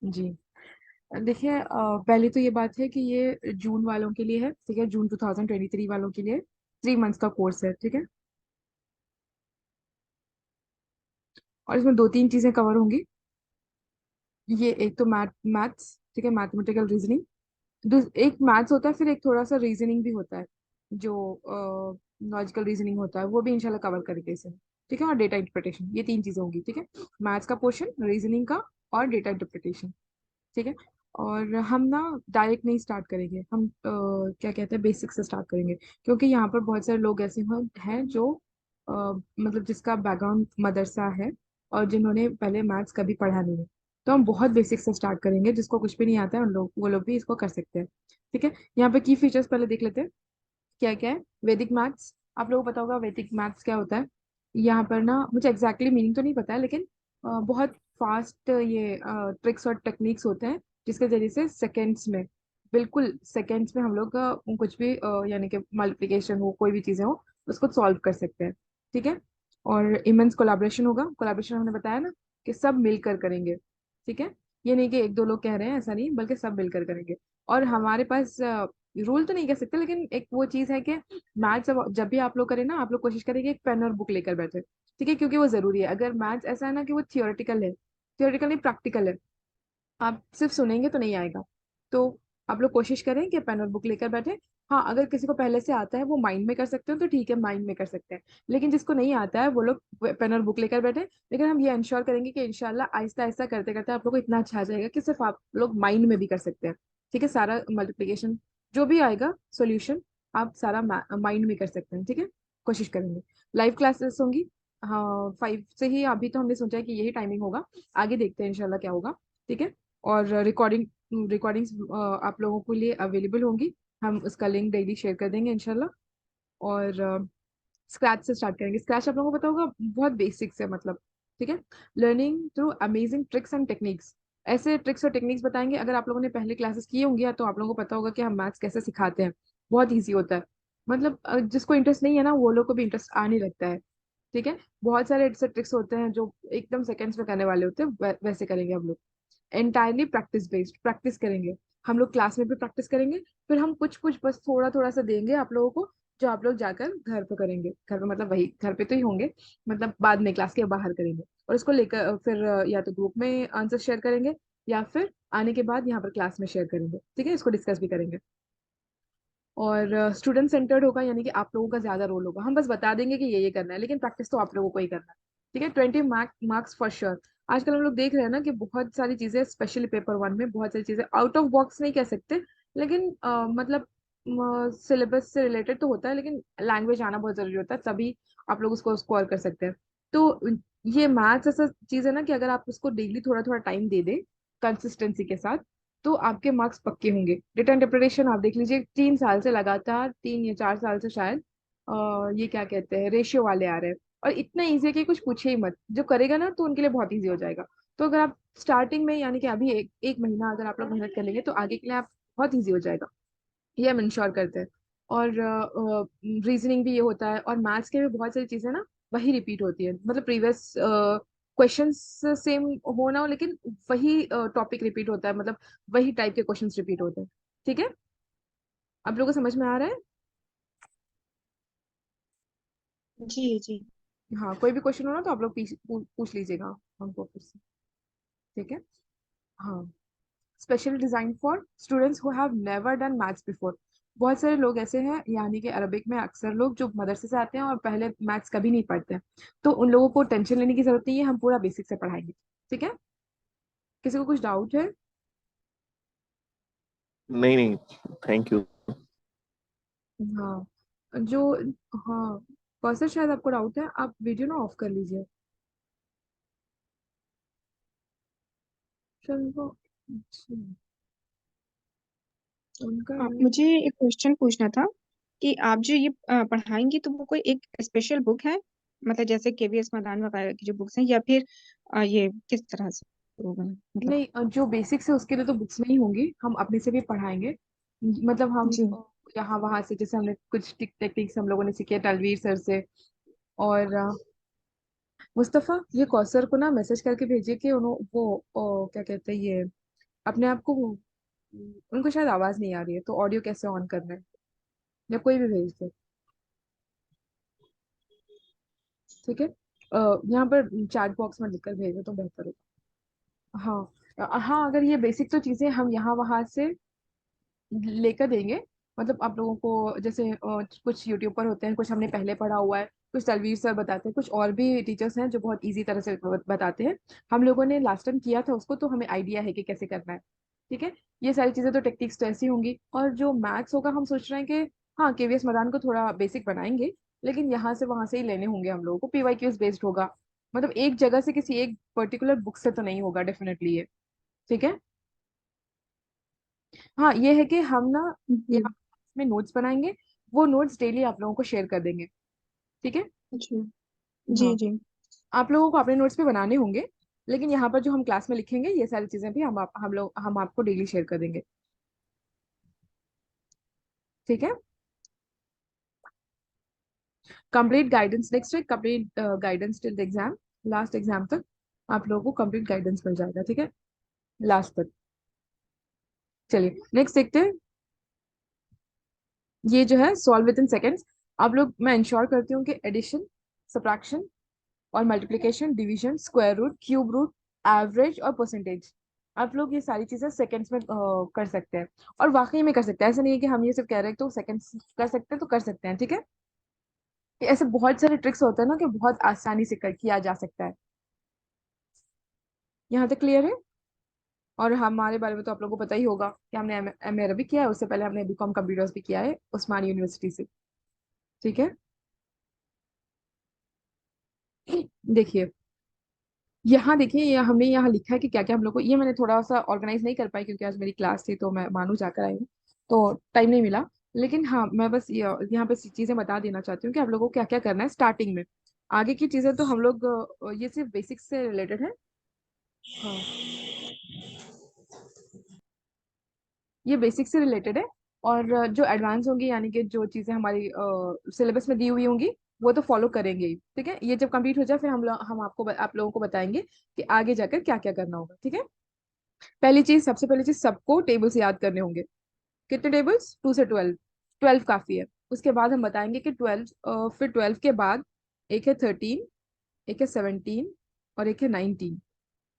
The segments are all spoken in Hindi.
जी। देखिए, पहले तो ये बात है कि ये जून वालों के लिए है, ठीक है, जून 2023 वालों के लिए 3 मंथ्स का कोर्स है, ठीक है। और इसमें दो तीन चीजें कवर होंगी। ये एक तो मैथ्स, ठीक है, मैथमेटिकल रीजनिंग। एक मैथ्स होता है, फिर एक थोड़ा सा रीजनिंग भी होता है, जो लॉजिकल रीजनिंग होता है, वो भी इंशाल्लाह कवर करेंगे इसे, ठीक है। और डेटा इंटरप्रिटेशन, ये तीन चीजें होंगी, ठीक है। मैथ्स का पोर्शन, रीजनिंग का, और डेटा इंटरप्रिटेशन, ठीक है। और हम ना डायरेक्ट नहीं स्टार्ट करेंगे, हम क्या कहते हैं, बेसिक से स्टार्ट करेंगे, क्योंकि यहाँ पर बहुत सारे लोग ऐसे हैं जो मतलब जिसका बैकग्राउंड मदरसा है, और जिन्होंने पहले मैथ्स कभी पढ़ा नहीं है। तो हम बहुत बेसिक से स्टार्ट करेंगे, जिसको कुछ भी नहीं आता है उन लोग, वो लोग भी इसको कर सकते हैं, ठीक है। यहाँ पे की फीचर्स पहले देख लेते हैं, क्या क्या है। वैदिक मैथ्स, आप लोगों को पता होगा वैदिक मैथ्स क्या होता है। यहाँ पर ना मुझे एग्जैक्टली मीनिंग तो नहीं पता है, लेकिन बहुत फास्ट ये ट्रिक्स और टेक्निक्स होते हैं, जिसके जरिए से सेकेंड्स में, बिल्कुल सेकेंड्स में हम लोग कुछ भी यानी कि मल्टीप्लिकेशन हो, कोई भी चीज़ें हो, उसको सॉल्व कर सकते हैं, ठीक है। और इमेंस कोलाब्रेशन होगा, कोलाब्रेशन हमने बताया ना, कि सब मिलकर करेंगे, ठीक है। ये नहीं कि एक दो लोग कह रहे हैं, ऐसा नहीं, बल्कि सब मिलकर करेंगे। और हमारे पास रूल तो नहीं कह सकते, लेकिन एक वो चीज़ है कि मैथ्स जब भी आप लोग करें ना, आप लोग कोशिश करें कि एक पेन और बुक लेकर बैठे, ठीक है, क्योंकि वो जरूरी है। अगर मैथ्स ऐसा है ना कि वो थियोरेटिकल है, थियोरेटिकल नहीं, प्रैक्टिकल है, आप सिर्फ सुनेंगे तो नहीं आएगा। तो आप लोग कोशिश करें कि पेन और बुक लेकर बैठे। हाँ, अगर किसी को पहले से आता है, वो माइंड में कर सकते हो तो ठीक है, माइंड में कर सकते हैं। लेकिन जिसको नहीं आता है, वो लोग पेन और बुक लेकर बैठे। लेकिन हम ये इंश्योर करेंगे कि इंशाल्लाह आहिस्ता आहिस्ता करते करते आप लोग को इतना अच्छा आ जाएगा कि सिर्फ आप लोग माइंड में भी कर सकते हैं, ठीक है। सारा मल्टीप्लिकेशन जो भी आएगा सोल्यूशन, आप सारा माइंड में कर सकते हैं, ठीक है। कोशिश करेंगे। लाइव क्लासेस होंगी, हाँ, 5 से ही। अभी तो हमने सोचा है कि यही टाइमिंग होगा, आगे देखते हैं इंशाल्लाह क्या होगा, ठीक है। और रिकॉर्डिंग्स आप लोगों के लिए अवेलेबल होंगी, हम उसका लिंक डेली शेयर कर देंगे इंशाल्लाह। और स्क्रैच से स्टार्ट करेंगे। स्क्रैच आप लोगों को पता होगा, बहुत बेसिक से मतलब, ठीक है। Learning through amazing tricks and techniques, ऐसे ट्रिक्स और टेक्निक्स बताएंगे। अगर आप लोगों ने पहले क्लासेस किए होंगे तो आप लोगों को पता होगा कि हम मैथ्स कैसे सिखाते हैं। बहुत ईजी होता है, मतलब जिसको इंटरेस्ट नहीं है ना, वो लोग को भी इंटरेस्ट आने लगता है, ठीक है। बहुत सारे ऐसे ट्रिक्स होते हैं जो एकदम सेकंड्स में करने वाले होते हैं, वैसे करेंगे हम लोग। एंटायरली प्रैक्टिस बेस्ड, प्रैक्टिस करेंगे हम लोग, क्लास में भी प्रैक्टिस करेंगे। फिर हम कुछ कुछ बस थोड़ा थोड़ा सा देंगे आप लोगों को, जो आप लोग जाकर घर पे करेंगे। घर पे मतलब वही घर पे तो ही होंगे, मतलब बाद में क्लास के बाहर करेंगे। और इसको लेकर फिर या तो ग्रुप में आंसर शेयर करेंगे, या फिर आने के बाद यहाँ पर क्लास में शेयर करेंगे, ठीक है। इसको डिस्कस भी करेंगे। और स्टूडेंट सेंटर्ड होगा, यानी कि आप लोगों का ज्यादा रोल होगा। हम बस बता देंगे कि ये करना है, लेकिन प्रैक्टिस तो आप लोगों को ही करना है, ठीक है। 20 मार्क्स फॉर श्योर। आजकल हम लोग देख रहे हैं ना कि बहुत सारी चीजें, स्पेशली पेपर 1 में बहुत सारी चीजें आउट ऑफ बॉक्स नहीं कह सकते, लेकिन मतलब सिलेबस से रिलेटेड तो होता है, लेकिन लैंग्वेज आना बहुत जरूरी होता है, तभी आप लोग उसको स्कोर कर सकते हैं। तो ये मैथ्स ऐसा चीज है ना कि अगर आप उसको डेली थोड़ा थोड़ा टाइम दे दें कंसिस्टेंसी के साथ, तो आपके मार्क्स पक्के होंगे। डेटा इंटरप्रिटेशन आप देख लीजिए, 3 साल से लगातार, 3 या 4 साल से शायद ये क्या कहते हैं, रेशियो वाले आ रहे हैं। और इतना इजी है कि कुछ पूछे ही मत, जो करेगा ना तो उनके लिए बहुत इजी हो जाएगा। तो अगर आप स्टार्टिंग में, यानी कि अभी एक महीना अगर आप लोग मेहनत कर लेंगे, तो आगे के लिए आप बहुत इजी हो जाएगा, ये हम इंश्योर करते हैं। और रीजनिंग भी ये होता है, और मैथ्स के भी बहुत सारी चीजें ना वही रिपीट होती है, मतलब प्रीवियस क्वेश्चंस सेम हो ना हो, लेकिन वही टॉपिक रिपीट होता है, मतलब वही टाइप के क्वेश्चंस रिपीट होते हैं, ठीक है। आप लोगों को समझ में आ रहा है? जी जी। हाँ, कोई भी क्वेश्चन हो ना तो आप लोग पूछ लीजिएगा हमको फिर से, ठीक है। हाँ, specially design for students who have never done maths before. बहुत सारे लोग ऐसे हैं, यानी कि अरबिक में अक्सर लोग जो मदरसे से आते हैं और पहले मैथ्स कभी नहीं पढ़ते हैं, तो उन लोगों को टेंशन लेने की जरूरत नहीं है, हम पूरा बेसिक से पढ़ाएंगे, ठीक है। किसी को कुछ डाउट है? नहीं नहीं, थैंक यू। हाँ, जो, हाँ, कौसर शायद आपको डाउट है, आप वीडियो ना ऑफ कर लीजिए। चलो, अच्छा, उनका हाँ, है। मुझे एक क्वेश्चन पूछना था कि आप जो ये पढ़ाएंगी तो वो कोई एक स्पेशल बुक है, मतलब जैसे केवीएस मदान वगैरह की जो बुक्स हैं, या फिर ये किस तरह से होगा मतलब। नहीं, जो बेसिक्स है उसके लिए तो बुक्स में ही होंगी, हम अपने से भी पढ़ाएंगे। मतलब हम जी। यहाँ वहां से, जैसे हमने कुछ टेक्निक्स हम लोगों ने सीखे तलवीर सर से। और मुस्तफा, ये कौसर को ना मैसेज करके भेजिए कि उन्हों वो क्या कहते हैं, ये अपने आप को, उनको शायद आवाज नहीं आ रही है, तो ऑडियो कैसे ऑन करना है, या कोई भी भेज दे। ठीक है, यहाँ पर चैट बॉक्स में लिखकर भेजो तो बेहतर होगा। हाँ, हाँ, अगर ये बेसिक तो चीजें हम यहाँ वहां से लेकर देंगे। मतलब आप लोगों को जैसे कुछ यूट्यूब पर होते हैं, कुछ हमने पहले पढ़ा हुआ है, कुछ तलवीर सर बताते हैं, कुछ और भी टीचर्स हैं जो बहुत इजी तरह से बताते हैं। हम लोगों ने लास्ट टाइम किया था उसको, तो हमें आइडिया है कि कैसे करना है। ठीक है, ये सारी चीजें तो टेक्निक्स तो ऐसी होंगी। और जो मैथ्स होगा हम सोच रहे हैं कि हाँ, केवीएस मदान को थोड़ा बेसिक बनाएंगे, लेकिन यहाँ से वहां से ही लेने होंगे हम लोगों को। पीवाईक्यूज बेस्ड होगा, मतलब एक जगह से किसी एक पर्टिकुलर बुक से तो नहीं होगा डेफिनेटली ये। ठीक है। हाँ, ये है कि हम ना जी। यहाँ में नोट्स बनाएंगे, वो नोट्स डेली आप लोगों को शेयर कर देंगे। ठीक है। अच्छा। जी हाँ, जी। आप लोगों को अपने नोट्स पे बनाने होंगे, लेकिन यहाँ पर जो हम क्लास में लिखेंगे ये सारी चीजें भी हम आपको डेली शेयर कर देंगे। ठीक है। Complete guidance next week, complete guidance till the exam, last exam तक आप लोगों को कंप्लीट गाइडेंस मिल जाएगा। ठीक है, लास्ट तक। चलिए नेक्स्ट देखते हैं। ये जो है सॉल्व विद इन सेकेंड्स। आप लोग, मैं इंश्योर करती हूँ कि एडिशन, सब्ट्रैक्शन और multiplication, division, square root, cube root, average और परसेंटेज, आप लोग ये सारी चीजें सेकंड्स में कर सकते हैं। और वाकई में कर सकते हैं, ऐसा नहीं है कि हम ये सिर्फ कह रहे हैं तो सेकंड्स कर सकते हैं तो कर सकते हैं। ठीक है, ये ऐसे बहुत सारे ट्रिक्स होते हैं ना कि बहुत आसानी से किया जा सकता है। यहाँ तक क्लियर है। और हमारे बारे में तो आप लोगों को पता ही होगा कि हमने एम ए अरबी किया है, उससे पहले हमने बीकॉम कंप्यूटर्स भी किया है उस्मान यूनिवर्सिटी से। ठीक है। देखिए, यहाँ देखिए, ये हमने यहाँ लिखा है कि क्या क्या हम लोग को, ये मैंने थोड़ा सा ऑर्गेनाइज नहीं कर पाई क्योंकि आज मेरी क्लास थी, तो मैं मानू जाकर आई हूँ, तो टाइम नहीं मिला। लेकिन हाँ, मैं बस यहाँ पे चीजें बता देना चाहती हूँ कि आप लोगों को क्या क्या करना है स्टार्टिंग में। आगे की चीजें तो हम लोग ये सिर्फ बेसिक्स से रिलेटेड है। हाँ, ये बेसिक से रिलेटेड है। और जो एडवांस होंगी, यानी कि जो चीजें हमारी सिलेबस में दी हुई होंगी, वो तो फॉलो करेंगे ही। ठीक है, ये जब कंप्लीट हो जाए फिर हम आपको आप लोगों को बताएंगे कि आगे जाकर क्या क्या करना होगा। ठीक है। सबसे पहली चीज, सबको टेबल्स याद करने होंगे। कितने टेबल्स? 2 से 12। 12 काफी है। उसके बाद हम बताएंगे कि 12, फिर 12 के बाद एक है 13, एक है 17 और एक है 19।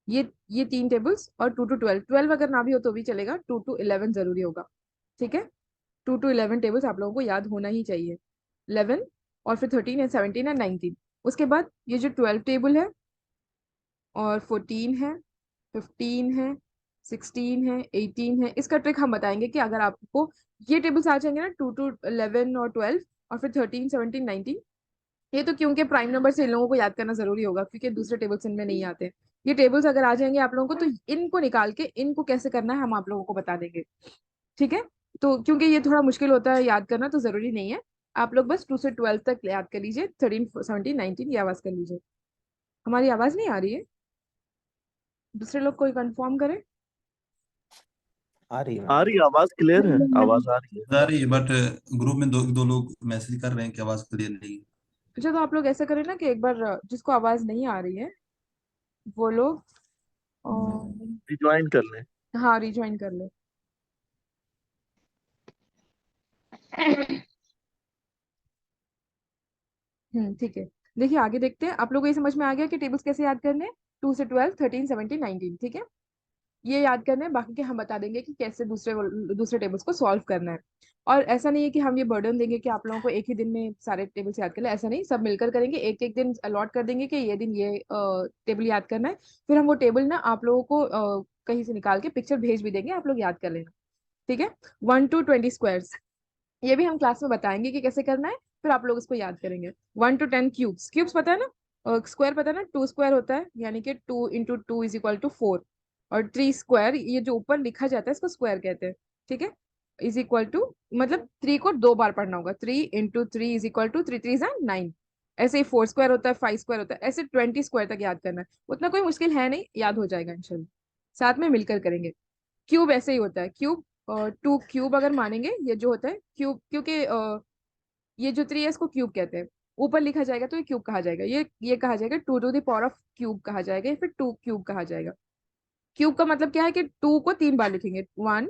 ये 3 टेबल्स, और 2 to 12, 12 अगर ना भी हो तो भी चलेगा, 2 to 11 जरूरी होगा। ठीक है, 2 to 11 टेबल्स आप लोगों को याद होना ही चाहिए। 11, और फिर 13 है, 17 है, 19। उसके बाद ये जो 12 टेबल है, और 14 है, 15 है, 16 है, 18 है, इसका ट्रिक हम बताएंगे कि अगर आपको ये टेबल्स आ जाएंगे ना, 2 to 11 और 12, और फिर 13, 17, 19, ये तो क्योंकि प्राइम नंबर से इन लोगों को याद करना जरूरी होगा क्योंकि दूसरे टेबल्स इनमें नहीं आते। ये टेबल्स अगर आ जाएंगे आप लोगों को, तो इनको निकाल के इनको कैसे करना है हम आप लोगों को बता देंगे। ठीक है। तो क्योंकि ये थोड़ा मुश्किल होता है याद करना, तो जरूरी नहीं है। आप लोग बस 2 से 12 तक याद कर लीजिए, 13, 17, 19 ये आवाज कर लीजिए। हमारी आवाज नहीं आ रही है? दूसरे लोग कोई कंफर्म करे। आ रही है आ मैम। रही है, आवाज क्लियर है, आवाज आ रही है। आ रही है बट ग्रुप में दो दो लोग मैसेज कर रहे हैं कि आवाज क्लियर नहीं है। अच्छा, तो आप लोग ऐसा करें ना कि एक बार जिसको आवाज नहीं आ रही है वो लोग ज्वाइन कर लें। हाँ, रिज्वाइन कर ले। ठीक है। देखिए आगे देखते हैं, आप लोगों को ये समझ में आ गया कि टेबल्स कैसे याद करने हैं। 2 से 12, 13, 17, 19। ठीक है, ये याद करना है, बाकी के हम बता देंगे कि कैसे दूसरे दूसरे टेबल्स को सॉल्व करना है। और ऐसा नहीं है कि हम ये बर्डन देंगे कि आप लोगों को एक ही दिन में सारे टेबल्स याद कर ले, ऐसा नहीं, सब मिलकर करेंगे। एक एक दिन अलॉट कर देंगे कि ये दिन ये टेबल याद करना है। फिर हम वो टेबल ना आप लोगों को कहीं से निकाल के पिक्चर भेज भी देंगे, आप लोग याद कर लेना। ठीक है। 1 to 20 स्क्वायर्स, ये भी हम क्लास में बताएंगे कि कैसे करना है, फिर आप लोग इसको याद करेंगे। 1 to 10 क्यूब्स, क्यूब्स पता है ना, स्क्वायर पता है ना, 2 स्क्वायर होता है, यानी कि 2 into 2 = 4। और 3 स्क्वायर, ये जो ऊपर लिखा जाता है इसको स्क्वायर कहते हैं। ठीक है, इज इक्वल टू, मतलब 3 को 2 बार पढ़ना होगा, 3 into 3 = 3 3 9। ऐसे ही 4 स्क्वायर होता है, 5 स्क्वायर होता है, ऐसे 20 स्क्वायर तक याद करना है। उतना कोई मुश्किल है नहीं, याद हो जाएगा इंशाल्लाह। साथ में मिलकर करेंगे। क्यूब ऐसे ही होता है, क्यूब 2 क्यूब अगर मानेंगे, ये जो होता है क्यूब, क्योंकि ये जो 3 है इसको क्यूब कहते हैं। ऊपर लिखा जाएगा तो ये क्यूब कहा जाएगा, ये कहा जाएगा 2 to the power of cube कहा जाएगा, या फिर 2 क्यूब कहा जाएगा। क्यूब का मतलब क्या है कि 2 को 3 बार लिखेंगे, 1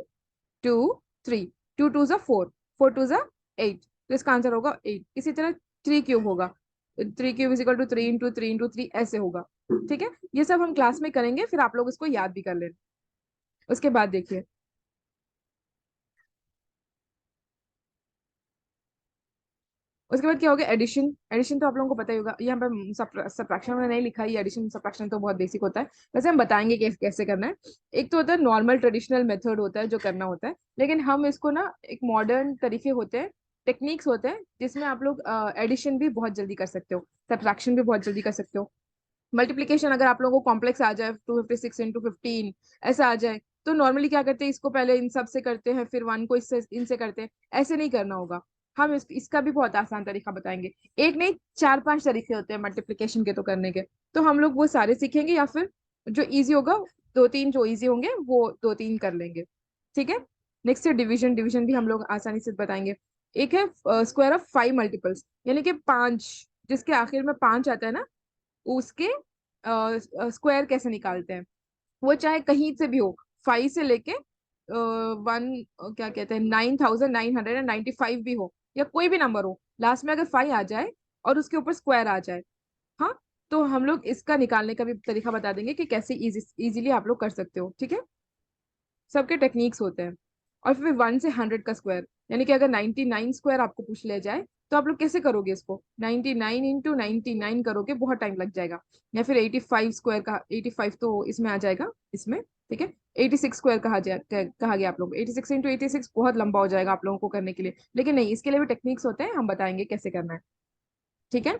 2 3, 2 2 ज़ा 4, 4 2 ज़ा 8, तो इसका आंसर होगा 8। इसी तरह 3 क्यूब होगा, 3 क्यूब = 3 × 3 × 3 ऐसे होगा। ठीक है, ये सब हम क्लास में करेंगे, फिर आप लोग इसको याद भी कर लेना। उसके बाद देखिए, उसके बाद क्या हो गया, एडिशन। एडिशन तो आप लोगों को पता ही होगा, यहाँ पर सब्ट्रैक्शन मैंने नहीं लिखा है, एडिशन सब्ट्रैक्शन तो बहुत बेसिक होता है, वैसे हम बताएंगे कैसे करना है। एक तो होता है नॉर्मल ट्रेडिशनल मेथड होता है जो करना होता है, लेकिन हम इसको ना एक मॉडर्न तरीके होते हैं, टेक्निक्स होते हैं, जिसमें आप लोग एडिशन भी बहुत जल्दी कर सकते हो, सब्ट्रैक्शन भी बहुत जल्दी कर सकते हो। मल्टीप्लीकेशन अगर आप लोगों को कॉम्प्लेक्स आ जाए, 256 × 15 ऐसा आ जाए, तो नॉर्मली क्या करते हैं, इसको पहले इन सब से करते हैं, फिर 1 को इससे इनसे करते हैं, ऐसे नहीं करना होगा। हम इसका भी बहुत आसान तरीका बताएंगे। एक नहीं, 4 5 तरीके होते हैं मल्टीप्लीकेशन के तो करने के, तो हम लोग वो सारे सीखेंगे, या फिर जो इजी होगा, 2 3 जो इजी होंगे वो 2 3 कर लेंगे। ठीक है। नेक्स्ट है डिवीजन। डिवीजन भी हम लोग आसानी से बताएंगे। एक है स्क्वायर ऑफ 5 मल्टीपल्स, यानी कि 5 जिसके आखिर में 5 आता है ना, उसके स्क्वायर कैसे निकालते हैं, वो चाहे कहीं से भी हो, 5 से लेके 9,995 भी हो, या कोई भी नंबर हो, लास्ट में अगर 5 आ जाए और उसके ऊपर स्क्वायर आ जाए, हाँ, तो हम लोग इसका निकालने का भी तरीका बता देंगे कि कैसे इजीली आप लोग कर सकते हो। ठीक है, सबके टेक्निक्स होते हैं। और फिर 1 से 100 का स्क्वायर, यानी कि अगर 99 स्क्वायर आपको पूछ लिया जाए, तो आप लोग कैसे करोगे इसको, 99 × 99 करोगे, बहुत टाइम लग जाएगा। या फिर 85 स्क्वायर का, 85 तो इसमें आ जाएगा इसमें। ठीक है, 86 स्क्वायर कहा गया आप लोग, 86 × 86 बहुत लंबा हो जाएगा आप लोगों को करने के लिए, लेकिन नहीं, इसके लिए भी टेक्निक्स होते हैं, हम बताएंगे कैसे करना है। ठीक है,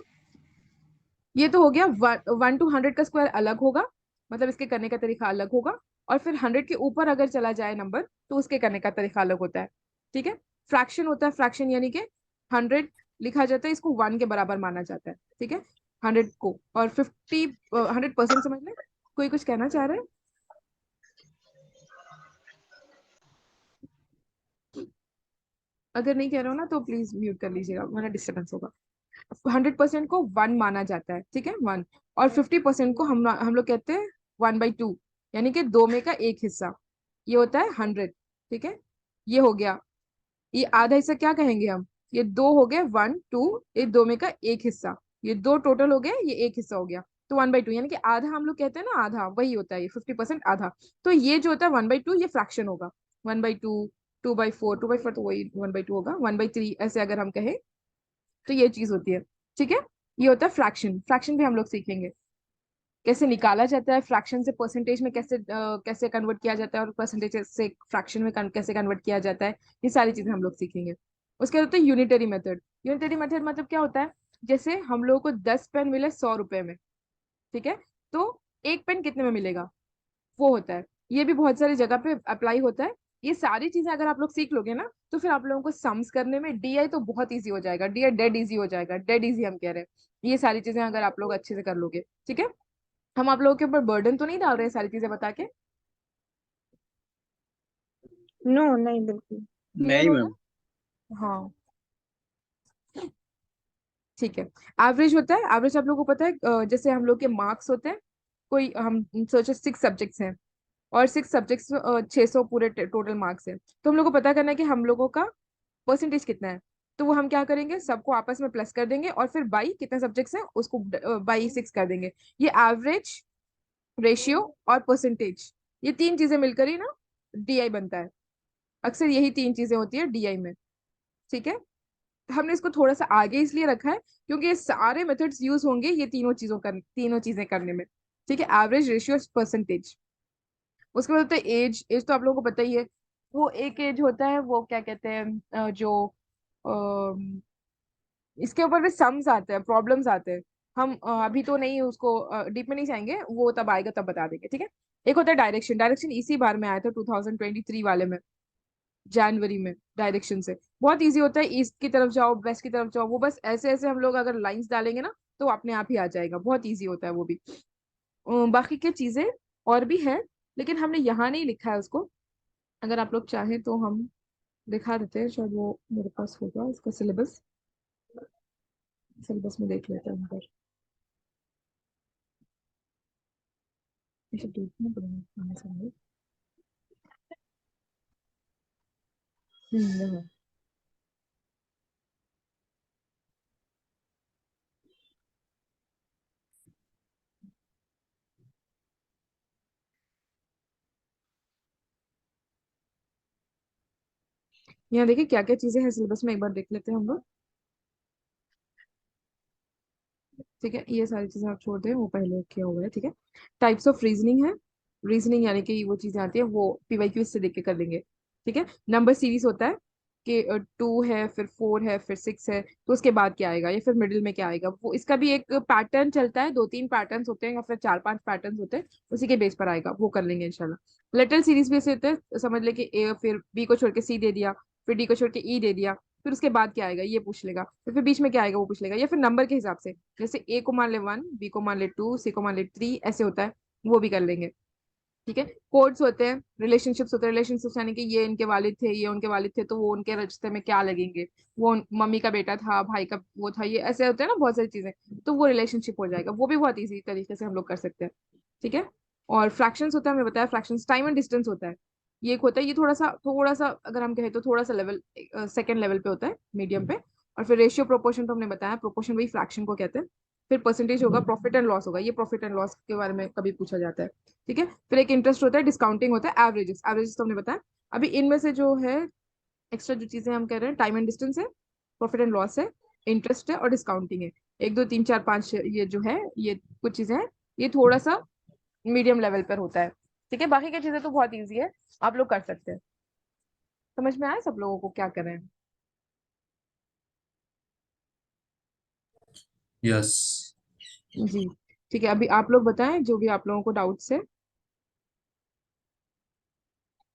ये तो हो गया। 1 to 100 का स्क्वायर अलग होगा, मतलब इसके करने का तरीका अलग होगा। और फिर 100 के ऊपर अगर चला जाए नंबर, तो उसके करने का तरीका अलग होता है। ठीक है, फ्रैक्शन होता है, फ्रैक्शन यानी कि 100 लिखा जाता है, इसको 1 के बराबर माना जाता है। ठीक है, 100 को, और 100% समझ लें। कोई कुछ कहना चाह रहा है? अगर नहीं कह रहा हो ना, तो प्लीज म्यूट कर लीजिएगा, वरना डिस्टर्बेंस होगा। 100% को 1 माना जाता है, ठीक है, 1। और 50% को हम लोग कहते हैं 1/2, यानी कि 2 में का एक हिस्सा, ये होता है 100। ठीक है, ये हो गया। ये आधा हिस्सा क्या कहेंगे हम, ये 2 हो गए, 1 2, ये 2 में का एक हिस्सा, ये 2 टोटल हो गए, ये एक हिस्सा हो गया, तो 1/2, यानी कि आधा हम लोग कहते हैं ना, आधा वही होता है, ये 50% आधा। तो ये जो होता है 1/2, ये फ्रैक्शन होगा। 1/2, 2/4, 2/4 तो वही 1/2 होगा, 1/3 ऐसे अगर हम कहें, तो ये चीज होती है। ठीक है, ये होता है फ्रैक्शन। फ्रैक्शन भी हम लोग सीखेंगे, कैसे निकाला जाता है फ्रैक्शन से, परसेंटेज में कैसे कन्वर्ट किया जाता है, और परसेंटेज से फ्रैक्शन में कैसे कन्वर्ट किया जाता है, ये सारी चीजें हम लोग सीखेंगे। उसके बाद होता है यूनिटरी मेथड। यूनिटरी मेथड मतलब क्या होता है, जैसे हम लोगों को 10 पेन मिले 100 रुपए में, ठीक है, तो एक पेन कितने में मिलेगा, वो होता है। ये भी बहुत सारी जगह पे अप्लाई होता है। ये सारी चीजें अगर आप लोग सीख लोगे ना, तो फिर आप लोगों को सम्स करने में डीआई तो बहुत इजी हो जाएगा, डीआई डेड इजी हो जाएगा, डेड इजी हम कह रहे हैं। ये सारी चीजें अगर आप लोग अच्छे से कर लोगे, ठीक है। हम आप लोगों के ऊपर बर्डन तो नहीं डाल रहे हैं सारी चीजें बता के, नो नहीं, बिल्कुल। क्लियर नहीं हो मैम। ना? हाँ, ठीक है। एवरेज होता है, एवरेज आप लोगों को पता है, जैसे हम लोग के मार्क्स होते हैं, कोई हम सोचो 6 सब्जेक्ट्स हैं, और 6 सब्जेक्ट्स 600 पूरे टोटल मार्क्स है, तो हम लोग को पता करना है कि हम लोगों का परसेंटेज कितना है। तो वो हम क्या करेंगे, सबको आपस में प्लस कर देंगे, और फिर बाई कितने सब्जेक्ट्स हैं उसको बाई 6 कर देंगे। ये एवरेज, रेशियो और परसेंटेज, ये 3 चीजें मिलकर ही ना डीआई बनता है। अक्सर यही 3 चीजें होती है डीआई में। ठीक है, हमने इसको थोड़ा सा आगे इसलिए रखा है, क्योंकि ये सारे मेथड्स यूज होंगे ये तीनों चीजें करने में। ठीक है, एवरेज, रेशियो, परसेंटेज। उसके बाद होता है एज। एज तो आप लोगों को पता ही है, वो एक एज होता है, वो क्या कहते हैं, जो इसके ऊपर भी सम्स आते हैं, प्रॉब्लम्स आते हैं। हम अभी तो नहीं उसको डीप में नहीं जाएंगे, वो तब आएगा तब बता देंगे। ठीक है, एक होता है डायरेक्शन। डायरेक्शन इसी बार में आया था 2023 वाले में, जनवरी में। डायरेक्शन से बहुत इजी होता है, ईस्ट की तरफ जाओ, वेस्ट की तरफ जाओ, वो बस ऐसे ऐसे हम लोग अगर लाइंस डालेंगे ना, तो अपने आप ही आ जाएगा, बहुत इजी होता है वो भी। बाकी की चीजें और भी है, लेकिन हमने यहाँ नहीं लिखा है उसको। अगर आप लोग चाहें तो हम दिखा देते हैं, शायद वो मेरे पास होगा इसका सिलेबस। सिलेबस में देख लेते हैं हम पर। ऐसे देखना पड़ेगा कहाँ से है। यहाँ। यहाँ देखिए क्या क्या चीजें हैं सिलेबस में, एक बार देख लेते हैं हम लोग। ठीक है, ये सारी चीजें आप छोड़ दें, वो पहले किया हुआ है। ठीक है, टाइप्स ऑफ रीजनिंग है। रीजनिंग यानी कि वो चीजें आती है वो पीवाईक्यू से देख के कर लेंगे। ठीक है, नंबर सीरीज होता है कि 2 है, फिर 4 है, फिर 6 है, तो उसके बाद क्या आएगा या फिर मिडिल में क्या आएगा, वो इसका भी एक पैटर्न चलता है, 2-3 पैटर्न्स होते हैं या फिर 4-5 पैटर्न्स होते हैं, उसी के बेस पर आएगा, वो कर लेंगे इंशाल्लाह। लेटर सीरीज भी ऐसे होते हैं, समझ ले कि ए फिर बी को छोड़ के सी दे दिया, फिर डी को छोड़ के ई दे दिया, फिर उसके बाद क्या आएगा ये पूछ लेगा, फिर बीच में क्या आएगा वो पूछ लेगा, या फिर नंबर के हिसाब से, जैसे ए को मान ले 1, बी को मान ले 2, सी को मान ले 3, ऐसे होता है, वो भी कर लेंगे। ठीक है, कोड्स होते हैं, रिलेशनशिप्स होते हैं, रिलेशनशिप्स यानी कि ये इनके वालिद थे, ये उनके वालिद थे, तो वो उनके रिश्ते में क्या लगेंगे, वो मम्मी का बेटा था, भाई का वो था, ये ऐसे होते हैं ना बहुत सारी चीजें, तो वो रिलेशनशिप हो जाएगा, वो भी बहुत इजी तरीके से हम लोग कर सकते हैं। ठीक है, और फ्रैक्शंस होता है, हमने बताया फ्रैक्शंस, टाइम एंड डिस्टेंस होता है, ये एक होता है, ये थोड़ा सा अगर हम कहें तो थोड़ा सा लेवल, सेकंड लेवल पे होता है, मीडियम पे। और फिर रेशियो प्रोपोर्शन तो हमने बताया, प्रोपोर्शन वही फ्रैक्शन को कहते हैं। फिर परसेंटेज होगा, प्रॉफिट एंड लॉस होगा, ये प्रॉफिट एंड लॉस के बारे में कभी पूछा जाता है। ठीक है, फिर एक इंटरेस्ट होता है, डिस्काउंटिंग होता है, एवरेजेस, एवरेजेस तो हमने बताया। अभी इनमें से जो है एक्स्ट्रा जो चीजें हम कह रहे हैं, टाइम एंड डिस्टेंस है, प्रॉफिट एंड लॉस है, इंटरेस्ट है और डिस्काउंटिंग है। 1 2 3 4 5 ये जो है, ये कुछ चीजें हैं, ये थोड़ा सा मीडियम लेवल पर होता है। ठीक है, बाकी की चीजें तो बहुत ईजी है, आप लोग कर सकते हैं। समझ में आया सब लोगों को क्या करें? यस। जी, ठीक है, अभी आप लोग बताएं जो भी आप लोगों को डाउट्स है।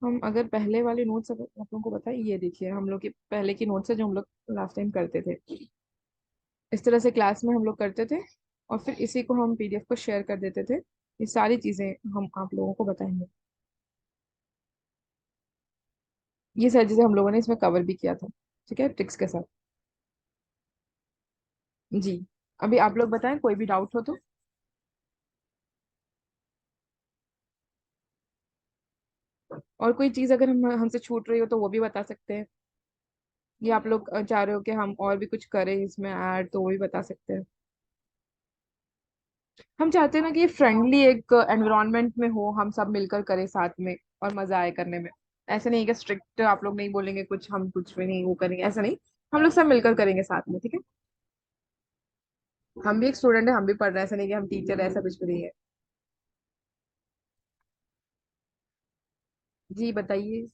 हम अगर पहले वाले नोट्स अगर आप लोगों को बताएं, ये देखिए हम लोग के पहले की नोट्स है जो हम लोग लास्ट टाइम करते थे, इस तरह से क्लास में हम लोग करते थे, और फिर इसी को हम पीडीएफ को शेयर कर देते थे। ये सारी चीजें हम आप लोगों को बताएंगे, ये सारी चीजें हम लोगों ने इसमें कवर भी किया था। ठीक है, ट्रिक्स के साथ। जी, अभी आप लोग बताएं कोई भी डाउट हो तो। और कोई चीज अगर हम हमसे छूट रही हो तो वो भी बता सकते हैं, या आप लोग चाह रहे हो कि हम और भी कुछ करें इसमें ऐड, तो वो भी बता सकते हैं। हम चाहते हैं ना कि फ्रेंडली एक एनवायरनमेंट में हो, हम सब मिलकर करें साथ में, और मजा आए करने में। ऐसे नहीं कि स्ट्रिक्ट आप लोग नहीं बोलेंगे कुछ, हम कुछ भी नहीं वो करेंगे, ऐसा नहीं, हम लोग सब मिलकर करेंगे साथ में। ठीक है, हम भी एक स्टूडेंट है, हम भी पढ़ रहे हैं, ऐसा नहीं कि हम टीचर है, ऐसा कुछ भी नहीं है। जी बताइए।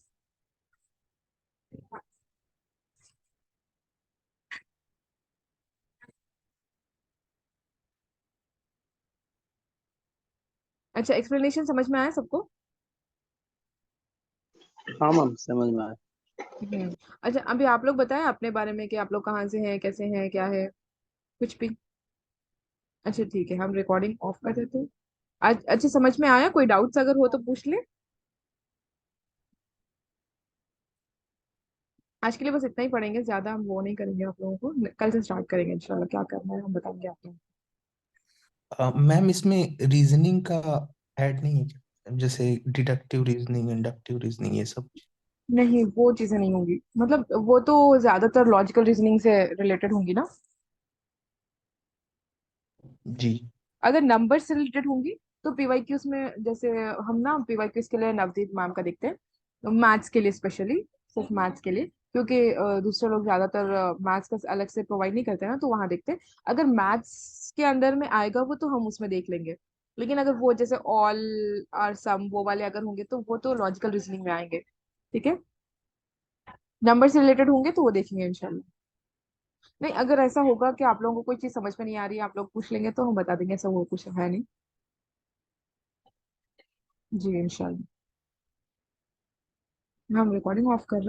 अच्छा, एक्सप्लेनेशन समझ में आया सबको? हाँ मैम समझ में आया। हम्म। अच्छा, अभी आप लोग बताएं अपने बारे में कि आप लोग कहाँ से हैं, कैसे हैं, क्या है, कुछ भी। अच्छा ठीक है, हम रिकॉर्डिंग ऑफ कर देते हैं। अच्छा, समझ में आया? कोई डाउट्स अगर हो तो पूछ ले। आज के लिए बस इतना ही पढ़ेंगे, ज्यादा हम वो नहीं करेंगे आप लोगों को, कल से स्टार्ट करेंगे इंशाल्लाह, क्या करना है हम बताएंगे आप लोगों मैम इसमें रीजनिंग का ऐड नहीं है, जैसे डिडक्टिव रीजनिंग, इंडक्टिव रीजनिंग, ये सब? को। नहीं, वो चीजें नहीं होंगी, मतलब वो तो ज्यादातर लॉजिकल रीजनिंग से रिलेटेड होंगी ना। जी। अगर नंबर से रिलेटेड होंगी तो पीवाईक्यूज में, जैसे हम ना पीवाईक्यूज के लिए नवदीप मैम का देखते हैं, मैथ्स के लिए स्पेशली, सिर्फ मैथ्स के लिए, क्योंकि दूसरे लोग ज्यादातर मैथ्स का अलग से प्रोवाइड नहीं करते ना, तो वहां देखते हैं। अगर मैथ्स के अंदर में आएगा वो तो हम उसमें देख लेंगे, लेकिन अगर वो जैसे ऑल और सम वो वाले अगर होंगे तो वो तो लॉजिकल रीजनिंग में आएंगे। ठीक है, नंबर से रिलेटेड होंगे तो वो देखेंगे इंशाल्लाह। नहीं, अगर ऐसा होगा कि आप लोगों को कोई चीज समझ में नहीं आ रही है, आप लोग पूछ लेंगे तो हम बता देंगे, ऐसा वो कुछ है नहीं। जी इंशाल्लाह। हम रिकॉर्डिंग ऑफ कर रहे हैं।